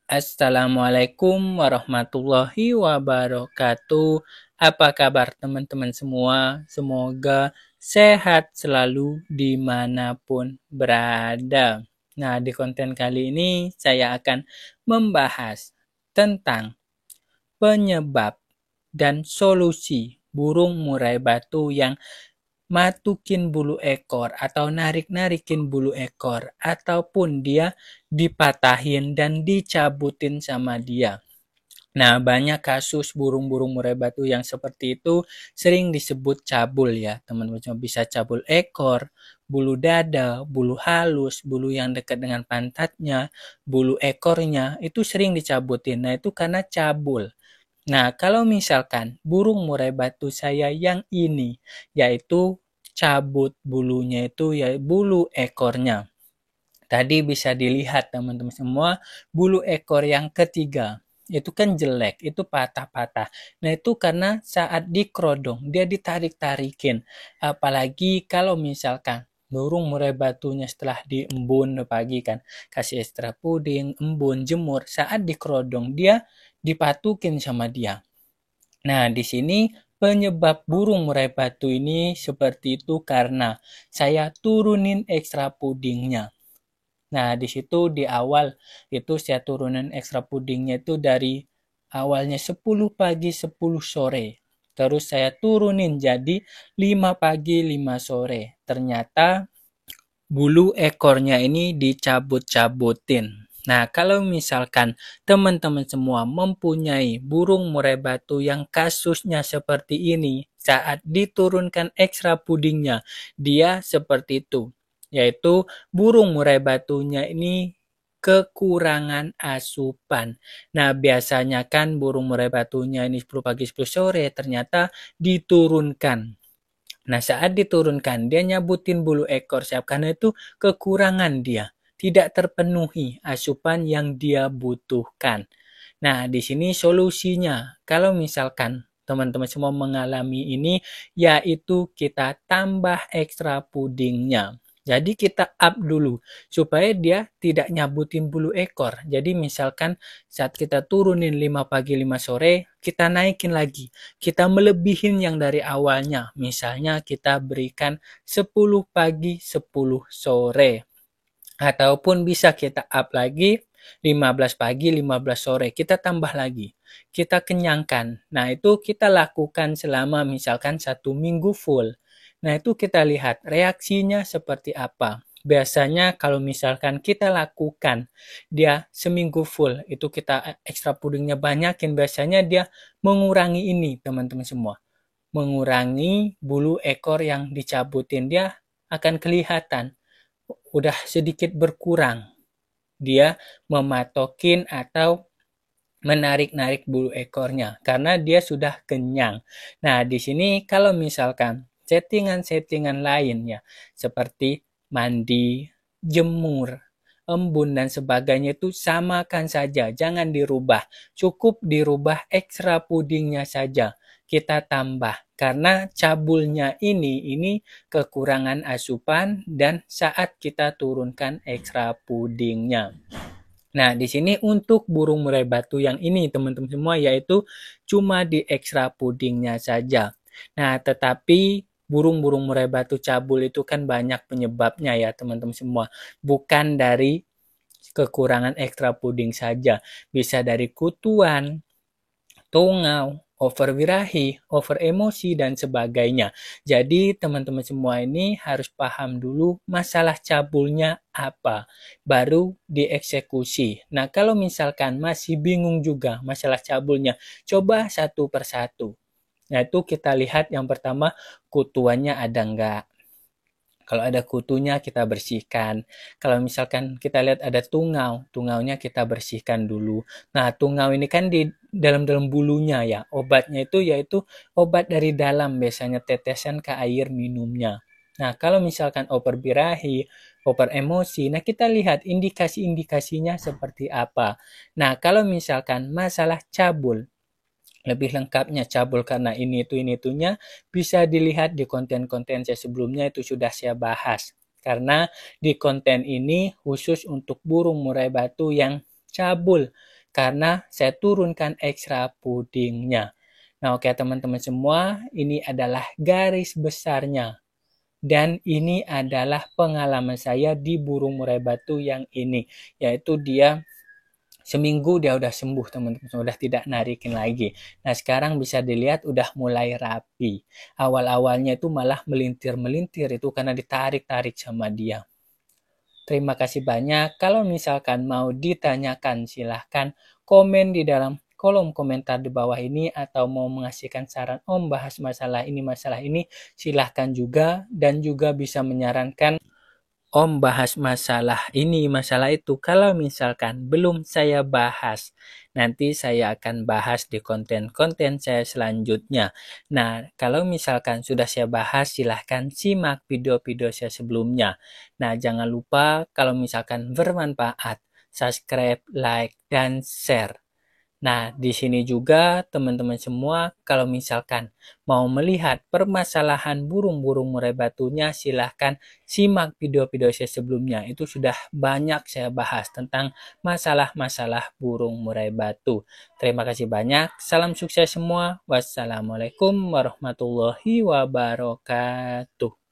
Assalamualaikum warahmatullahi wabarakatuh. Apa kabar teman-teman semua? Semoga sehat selalu dimanapun berada. Nah, di konten kali ini saya akan membahas tentang penyebab dan solusi burung murai batu yang matukin bulu ekor atau narik-narikin bulu ekor ataupun dia dipatahin dan dicabutin sama dia. Nah, banyak kasus burung-burung murai batu yang seperti itu sering disebut cabul ya, teman-teman. Bisa cabul ekor, bulu dada, bulu halus, bulu yang dekat dengan pantatnya, bulu ekornya, itu sering dicabutin. Nah, itu karena cabul. Nah, kalau misalkan burung murai batu saya yang ini, yaitu cabut bulunya itu ya bulu ekornya. Tadi bisa dilihat teman-teman semua, bulu ekor yang ketiga. Itu kan jelek, itu patah-patah. Nah, itu karena saat dikerodong, dia ditarik-tarikin. Apalagi kalau misalkan burung murai batunya setelah diembun pagi kan, kasih ekstra puding, embun, jemur, saat dikerodong, dia dipatukin sama dia. Nah, di sini penyebab burung murai batu ini seperti itu karena saya turunin ekstra pudingnya. Nah, di situ di awal itu saya turunin ekstra pudingnya itu dari awalnya 10 pagi 10 sore. Terus saya turunin jadi 5 pagi 5 sore. Ternyata bulu ekornya ini dicabut-cabutin. Nah, kalau misalkan teman-teman semua mempunyai burung murai batu yang kasusnya seperti ini, saat diturunkan ekstra pudingnya, dia seperti itu. Yaitu burung murai batunya ini kekurangan asupan. Nah, biasanya kan burung murai batunya ini 10 pagi 10 sore, ternyata diturunkan. Nah, saat diturunkan, dia nyabutin bulu ekor siap karena itu kekurangan dia. Tidak terpenuhi asupan yang dia butuhkan. Nah, di sini solusinya. Kalau misalkan teman-teman semua mengalami ini, yaitu kita tambah ekstra pudingnya. Jadi kita up dulu supaya dia tidak nyabutin bulu ekor. Jadi misalkan saat kita turunin 5 pagi 5 sore, kita naikin lagi. Kita melebihin yang dari awalnya. Misalnya kita berikan 10 pagi 10 sore. Ataupun bisa kita up lagi 15 pagi 15 sore. Kita tambah lagi. Kita kenyangkan. Nah, itu kita lakukan selama misalkan 1 minggu full. Nah, itu kita lihat reaksinya seperti apa. Biasanya kalau misalkan kita lakukan dia seminggu full, itu kita ekstra pudingnya banyakin, biasanya dia mengurangi ini teman-teman semua. Mengurangi bulu ekor yang dicabutin, dia akan kelihatan udah sedikit berkurang. Dia mematokin atau menarik-narik bulu ekornya karena dia sudah kenyang. Nah, di sini kalau misalkan settingan-settingan lain ya, seperti mandi, jemur, embun dan sebagainya itu samakan saja, jangan dirubah. Cukup dirubah ekstra pudingnya saja. Kita tambah karena cabulnya ini kekurangan asupan dan saat kita turunkan ekstra pudingnya. Nah, di sini untuk burung murai batu yang ini teman-teman semua yaitu cuma di ekstra pudingnya saja. Nah, tetapi burung-burung murai batu cabul itu kan banyak penyebabnya ya teman-teman semua. Bukan dari kekurangan ekstra puding saja. Bisa dari kutuan, tungau, over birahi, over emosi, dan sebagainya. Jadi teman-teman semua ini harus paham dulu masalah cabulnya apa, baru dieksekusi. Nah, kalau misalkan masih bingung juga masalah cabulnya, coba satu persatu. Nah, itu kita lihat yang pertama kutuannya ada enggak. Kalau ada kutunya kita bersihkan. Kalau misalkan kita lihat ada tungau, tungaunya kita bersihkan dulu. Nah, tungau ini kan di dalam bulunya ya. Obatnya itu yaitu obat dari dalam, biasanya tetesan ke air minumnya. Nah, kalau misalkan oper birahi, oper emosi, nah kita lihat indikasi-indikasinya seperti apa. Nah, kalau misalkan masalah cabul, lebih lengkapnya cabul karena ini itunya bisa dilihat di konten-konten saya sebelumnya, itu sudah saya bahas. Karena di konten ini khusus untuk burung murai batu yang cabul karena saya turunkan ekstra pudingnya. Nah, oke teman-teman semua, ini adalah garis besarnya. Dan ini adalah pengalaman saya di burung murai batu yang ini, yaitu dia seminggu dia udah sembuh teman-teman, udah tidak narikin lagi. Nah sekarang bisa dilihat udah mulai rapi. Awal-awalnya itu malah melintir-melintir itu karena ditarik-tarik sama dia. Terima kasih banyak. Kalau misalkan mau ditanyakan silahkan komen di dalam kolom komentar di bawah ini, atau mau mengasihkan saran Om bahas masalah ini, silahkan juga, dan juga bisa menyarankan Om bahas masalah ini, masalah itu. Kalau misalkan belum saya bahas, nanti saya akan bahas di konten-konten saya selanjutnya. Nah, kalau misalkan sudah saya bahas, silahkan simak video-video saya sebelumnya. Nah, jangan lupa kalau misalkan bermanfaat, subscribe, like, dan share. Nah, di sini juga teman-teman semua kalau misalkan mau melihat permasalahan burung-burung murai batunya, silahkan simak video-video saya sebelumnya. Itu sudah banyak saya bahas tentang masalah-masalah burung murai batu. Terima kasih banyak. Salam sukses semua. Wassalamualaikum warahmatullahi wabarakatuh.